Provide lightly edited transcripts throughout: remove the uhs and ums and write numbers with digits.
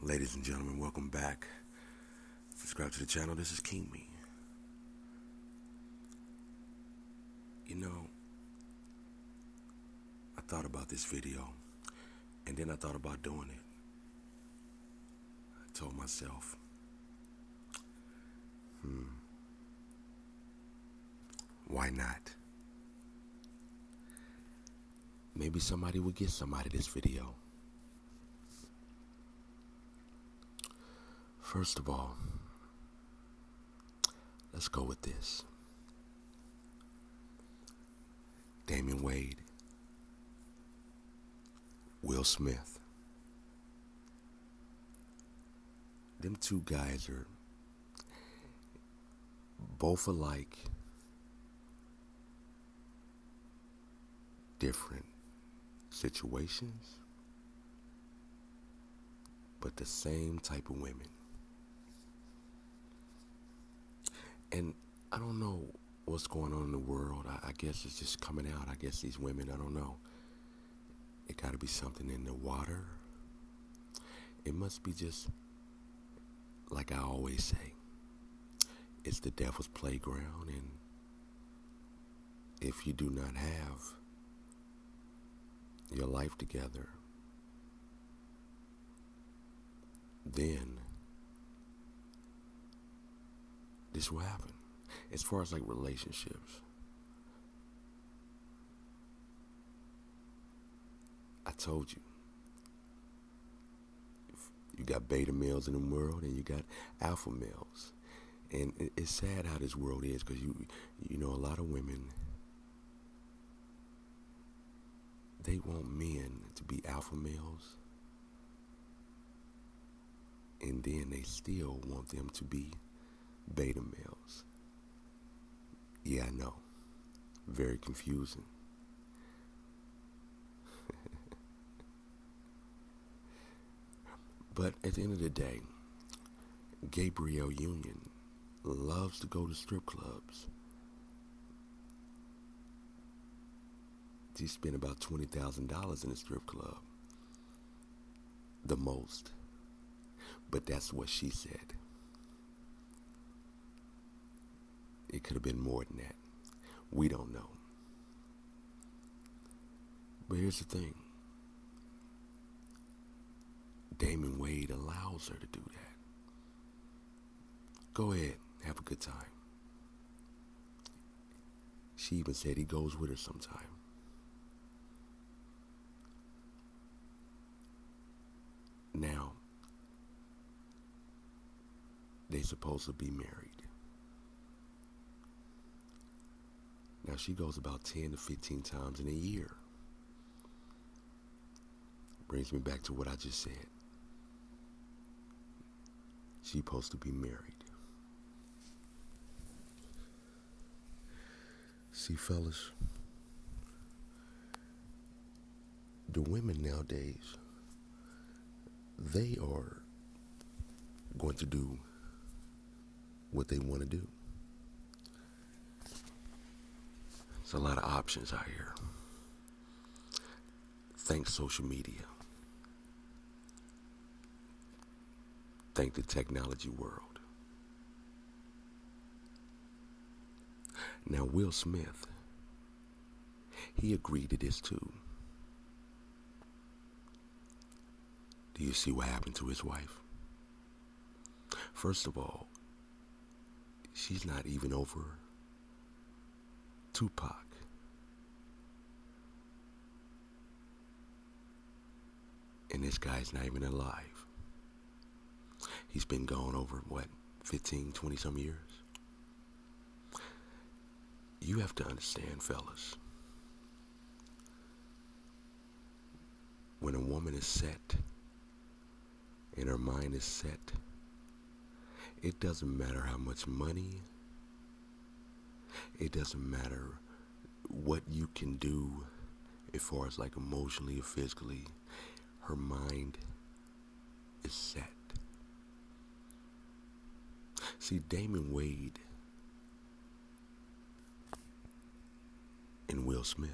Ladies and gentlemen, welcome back. Subscribe to the channel. This is King Me. You know, I thought about this video, and then I thought about doing it. I told myself, why not? Maybe somebody would get some out of this video. First of all, let's go with this. Damon Wade, Will Smith. Them two guys are both alike, different situations, but the same type of women. And I don't know what's going on in the world. I guess it's just coming out. I guess these women, I don't know. It got to be something in the water. It must be just, like I always say, it's the devil's playground. And if you do not have your life together, then this will happen. As far as like relationships, I told you, you got beta males in the world and you got alpha males. And it's sad how this world is, because you know, a lot of women, they want men to be alpha males, and then they still want them to be beta males. Yeah, I know. Very confusing. But at the end of the day, Gabrielle Union loves to go to strip clubs. She spent about $20,000 in a strip club. The most. But that's what she said. It could have been more than that. We don't know. But here's the thing. Damon Wade allows her to do that. Go ahead, have a good time. She even said he goes with her sometime. Now, they supposed to be married. Now, she goes about 10 to 15 times in a year. Brings me back to what I just said. She's supposed to be married. See, fellas, the women nowadays, they are going to do what they want to do. There's a lot of options out here. Thanks social media. Thank the technology world. Now, Will Smith, he agreed to this too. Do you see what happened to his wife? First of all, she's not even over Tupac. And this guy's not even alive. He's been gone over, 15, 20 some years? You have to understand, fellas, when a woman is set and her mind is set, it doesn't matter how much money, it doesn't matter what you can do as far as like emotionally or physically, her mind is set. See, Damon Wade and Will Smith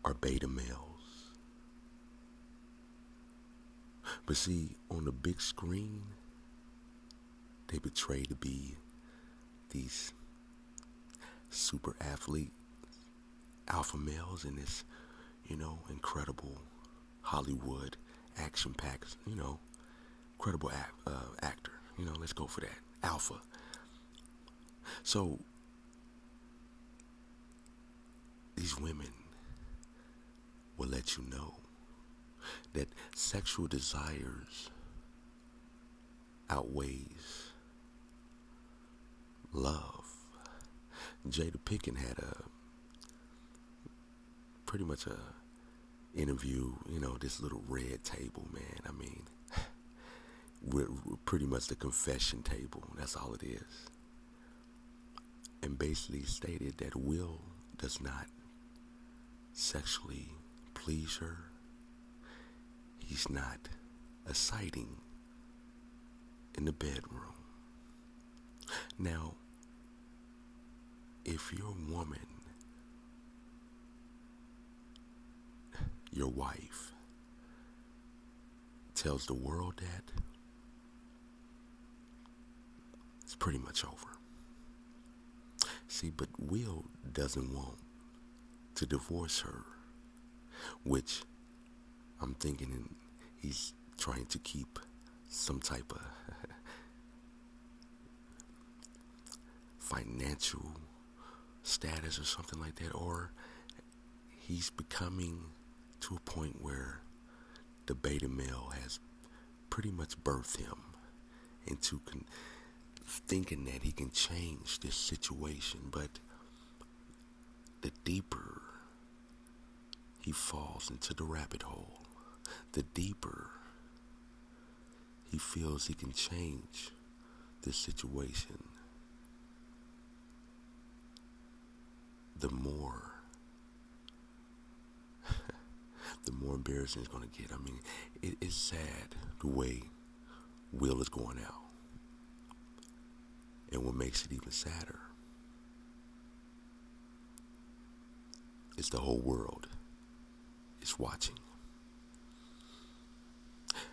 are beta males. But see, on the big screen, they portray to be these super athlete alpha males in this, incredible Hollywood action packed, incredible actor. Let's go for that. Alpha. So these women will let you know that sexual desires outweighs love. Jada Pinkett had pretty much a interview, this little red table, man. I mean, we're pretty much the confession table. That's all it is. And basically stated that Will does not sexually please her. He's not exciting in the bedroom. Now, if your woman, your wife, tells the world that, it's pretty much over. See, but Will doesn't want to divorce her, which I'm thinking he's trying to keep some type of financial status or something like that, or he's becoming to a point where the beta male has pretty much birthed him into thinking that he can change this situation. But the deeper he falls into the rabbit hole, the deeper he feels he can change this situation, the more embarrassing it's going to get. I mean, it's sad the way Will is going out. And what makes it even sadder is the whole world is watching.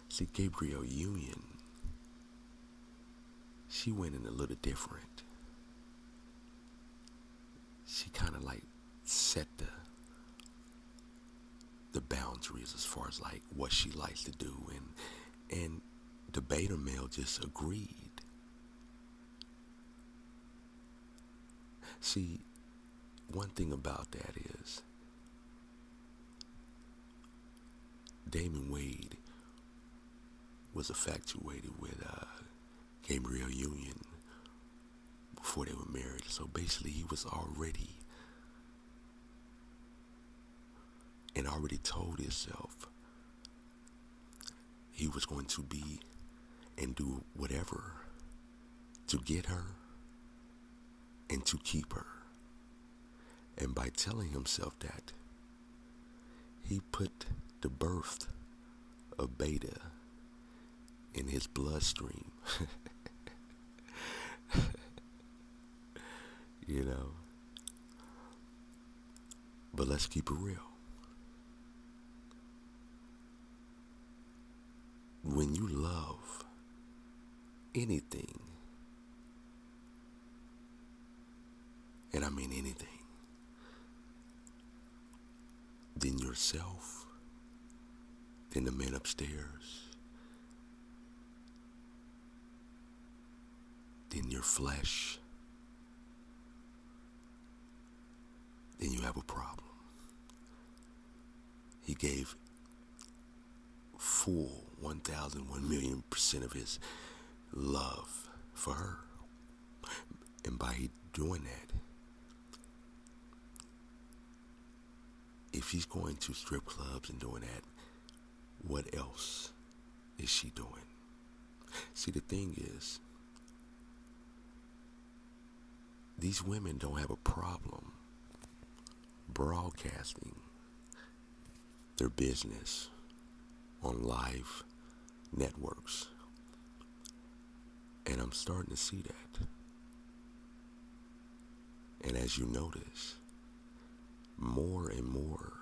See, Gabrielle Union, she went in a little different. She kind of like set the boundaries as far as like what she likes to do, and the beta male just agreed. See, one thing about that is Damon Wade was infatuated with Gabrielle Union before they were married. So basically he was already told himself he was going to be and do whatever to get her and to keep her. And by telling himself that, he put the birth of beta in his bloodstream. But let's keep it real. When you love anything, and I mean anything, then yourself, then the man upstairs, then your flesh, then you have a problem. He gave full 1,000,000,000% of his love for her. And by doing that, if she's going to strip clubs and doing that, what else is she doing? See, the thing is, these women don't have a problem broadcasting their business on live networks. And I'm starting to see that. And as you notice, more and more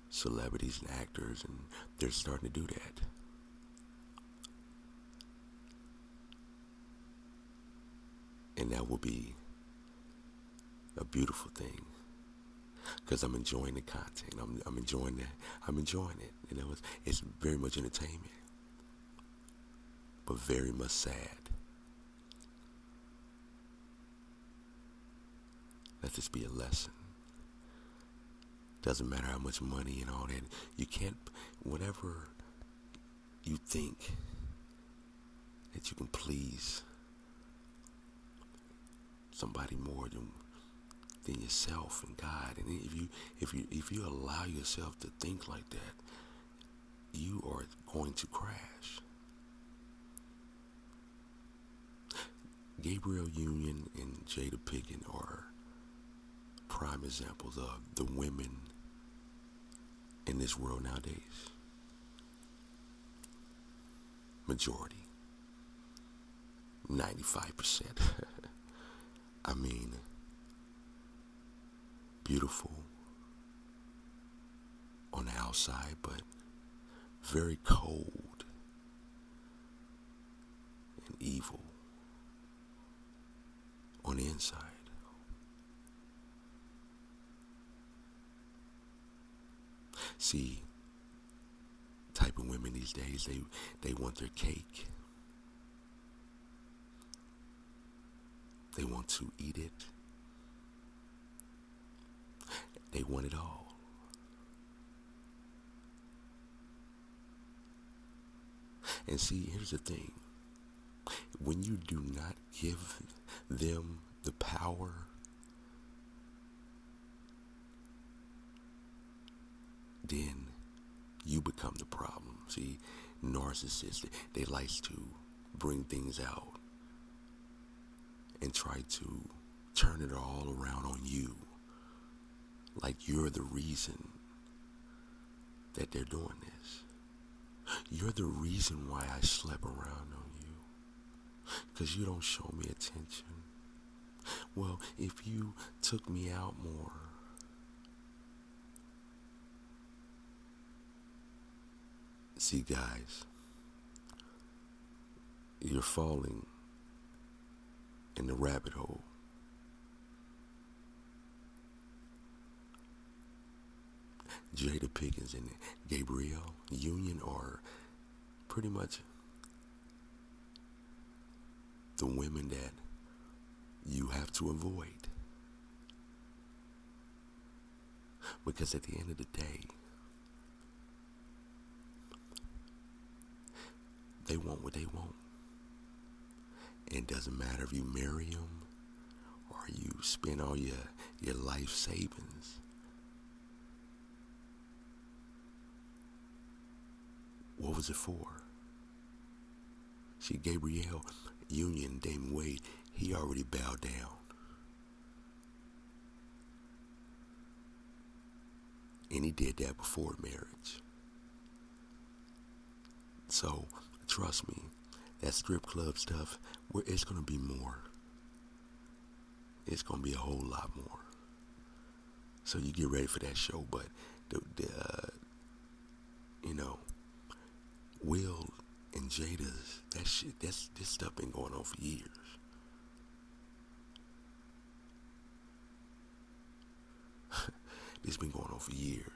celebrities and actors, and they're starting to do that. And that will be a beautiful thing because I'm enjoying the content. I'm enjoying that. I'm enjoying it. It's very much entertainment, but very much sad. Let this be a lesson. Doesn't matter how much money and all that. You can't, whatever you think that you can please somebody more than yourself and God. And if you allow yourself to think like that, you are going to crash. Gabrielle Union and Jada Pinkett are prime examples of the women in this world nowadays. Majority. 95%. I mean, beautiful on the outside, but very cold and evil on the inside. See, type of women these days, they want their cake. They want to eat it. They want it all. And see, here's the thing. When you do not give them the power, then you become the problem. See, narcissists, they like to bring things out and try to turn it all around on you. Like you're the reason that they're doing this. You're the reason why I slept around on you. Because you don't show me attention. Well, if you took me out more, see, guys, you're falling in the rabbit hole. Jada Pinkett and Gabrielle Union are pretty much the women that you have to avoid. Because at the end of the day, they want what they want. And it doesn't matter if you marry them or you spend all your life savings. What was it for? See, Gabrielle Union, Damon Wade, he already bowed down. And he did that before marriage. So, trust me, that strip club stuff, it's going to be more. It's going to be a whole lot more. So you get ready for that show, but Will and Jada's, this stuff been going on for years. This been going on for years.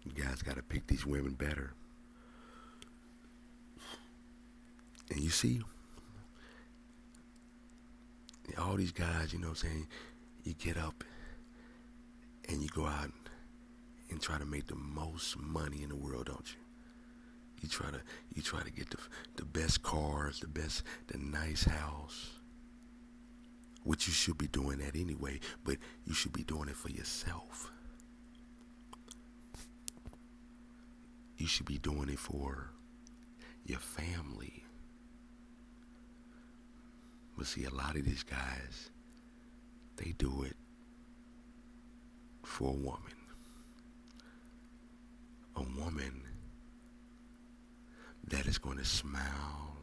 You guys got to pick these women better. And you see, all these guys, you know what I'm saying, you get up and you go out and try to make the most money in the world, don't you? You try to get the best cars, the nice house, which you should be doing that anyway, but you should be doing it for yourself. You should be doing it for your family. But see, a lot of these guys, they do it for a woman. A woman that is going to smile,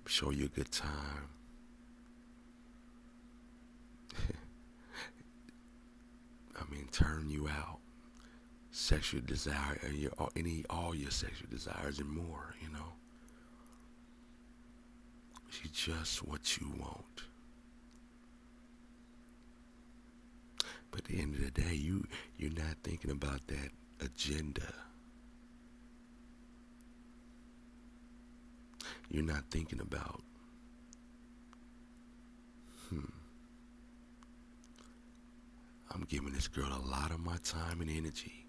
show you a good time. I I mean, turn you out, sexual desire, all your sexual desires and more. She's just what you want. But at the end of the day, you're not thinking about that agenda. You're not thinking about, I'm giving this girl a lot of my time and energy.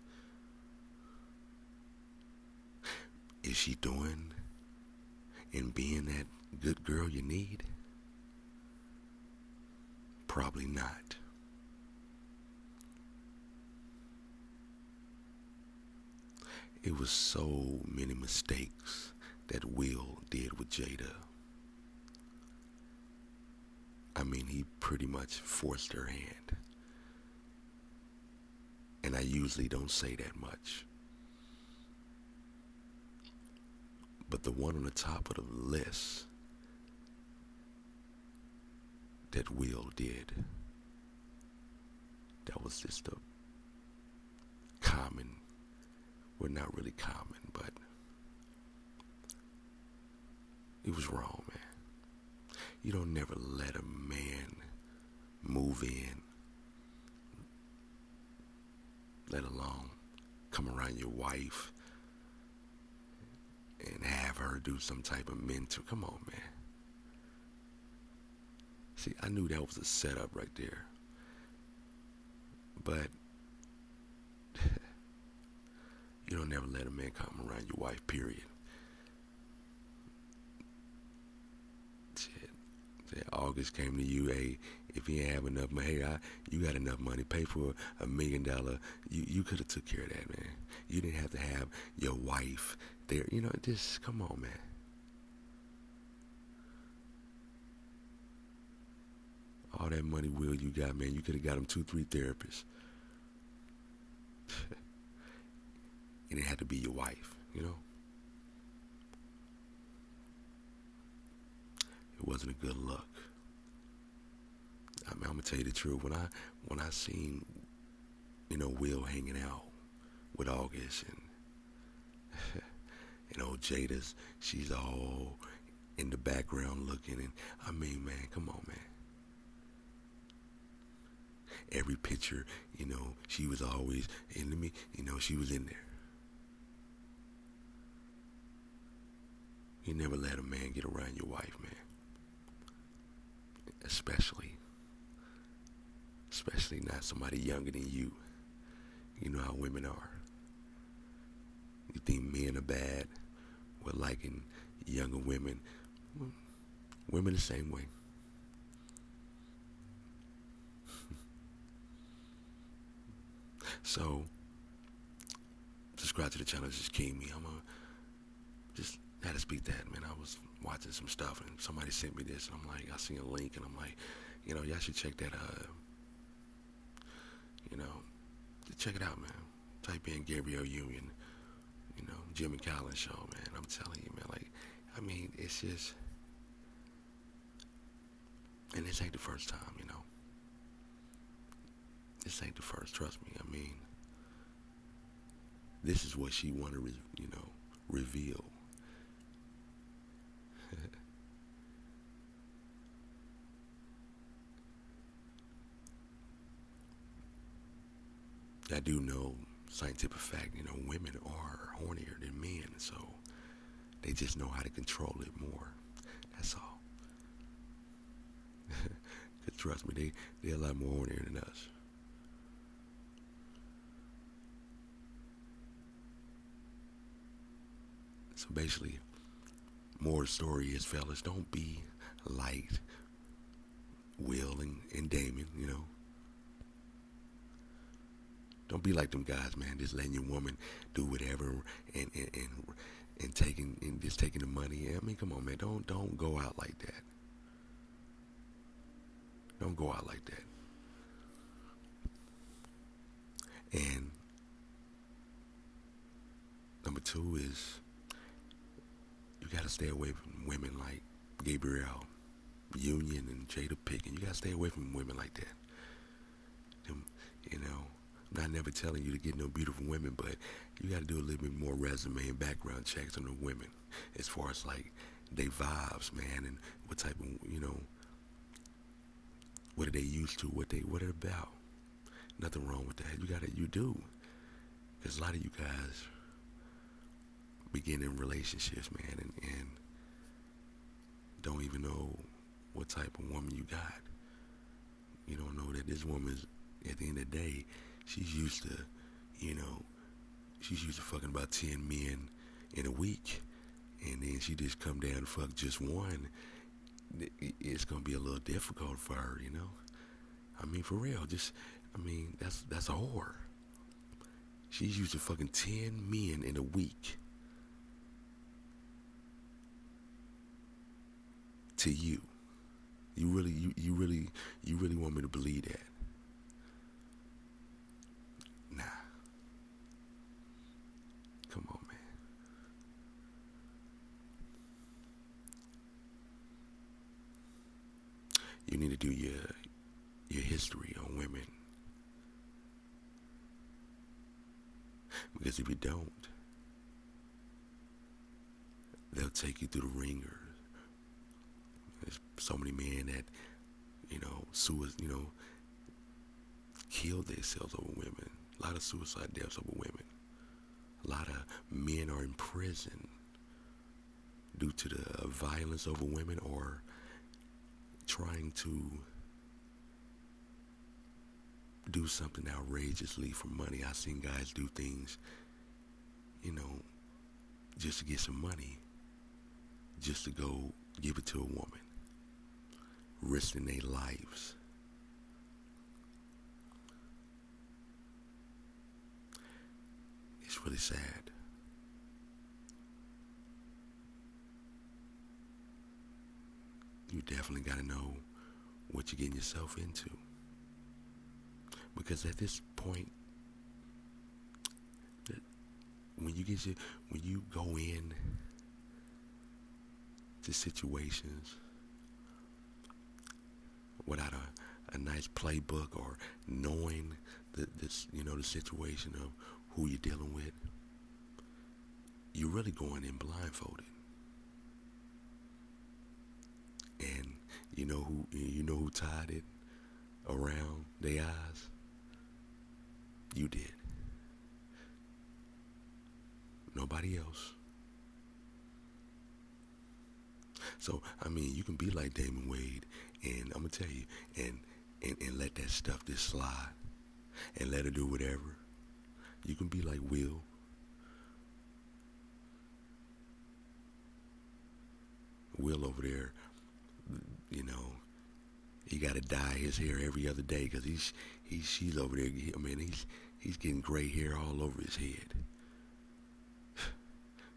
Is she doing and being that good girl you need? Probably not. It was so many mistakes that Will did with Jada. I mean, he pretty much forced her hand. And I usually don't say that much. But the one on the top of the list that Will did, that was just a common, well, not really common, but it was wrong, man. You don't never let a man move in, let alone come around your wife and have her do some type of mentor. Come on, man. See, I knew that was a setup right there. But you don't never let a man come around your wife, period. Shit. August came to you, hey, if he ain't have enough money, hey, you got enough money, pay for $1 million. You could have took care of that, man. You didn't have to have your wife there. Just come on, man. All that money, Will, you got, man, you could have got him 2-3 therapists. It didn't have to be your wife, It wasn't a good look. I mean, I'm gonna tell you the truth. When I seen, Will hanging out with August and Jada's, she's all in the background looking, and I mean, man, come on, man. Every picture, she was always into me, she was in there. You never let a man get around your wife, man. Especially not somebody younger than you. You know how women are. You think men are bad? We're liking younger women. Women the same way. So, subscribe to the channel. This is King Me. I'm just had to speak that, man. I was watching some stuff and somebody sent me this, and I'm like, I seen a link, and I'm like, y'all should check that just check it out, man. Type in Gabrielle Union, Jimmy Collins show, man. I'm telling you, man, it's just, and this ain't the first time, This ain't the first, trust me. I mean, this is what she wanted to, reveal. I do know, scientific fact, women are hornier than men, so they just know how to control it more. That's all. Cause trust me, they're a lot more hornier than us. So basically, more story is, fellas, don't be like Will and Damon, Don't be like them guys, man. Just letting your woman do whatever and taking the money. I mean, come on, man. Don't go out like that. Don't go out like that. And number 2 is, you gotta stay away from women like Gabrielle Union and Jada Pinkett. You gotta stay away from women like that. Them, Not never telling you to get no beautiful women, but you got to do a little bit more resume and background checks on the women, as far as like they vibes, man, and what type of what are they used to, what are they about. Nothing wrong with that. You do, because a lot of you guys begin in relationships, man, and don't even know what type of woman you got. You don't know that this woman is, at the end of the day, she's used to, you know, she's used to fucking about 10 men in a week, and then she just come down and fuck just one. It's gonna be a little difficult for her, you know. I mean, for real, that's a whore. She's used to fucking 10 men in a week. To you. You really want me to believe that? Nah. Come on, man. You need to do your history on women. Because if you don't, they'll take you through the ringer. There's so many men that, killed themselves over women. A lot of suicide deaths over women. A lot of men are in prison due to the violence over women, or trying to do something outrageously for money. I've seen guys do things, just to get some money, just to go give it to a woman, risking their lives. It's really sad. You definitely got to know what you're getting yourself into. Because at this point, when you go in to situations without a nice playbook, or knowing the situation of who you're dealing with, you're really going in blindfolded. And you know who tied it around their eyes? You did. Nobody else. So, you can be like Damon Wade, and I'm going to tell you, and let that stuff just slide, and let her do whatever. You can be like Will. Will over there, he got to dye his hair every other day, because she's over there, he's getting gray hair all over his head.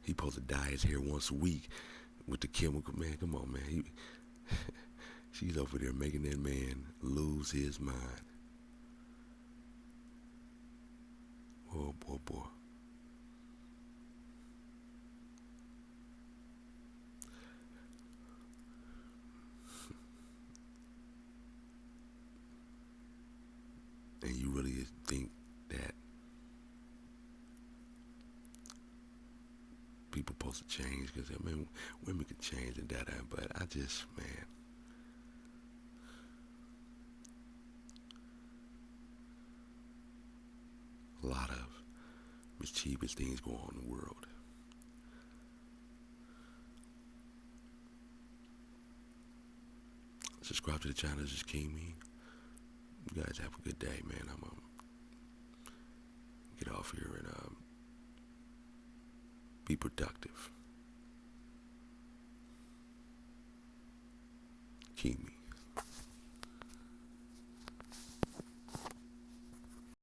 He supposed to dye his hair once a week with the chemical. Man, come on, man. She's over there making that man lose his mind. Oh, boy. And you really think that people supposed to change? Because, women can change and that, but I just, man. A lot of mischievous things go on in the world. Subscribe to the channel. This is King Me. You guys have a good day, man. I'm gonna get off here and be productive. Keep me.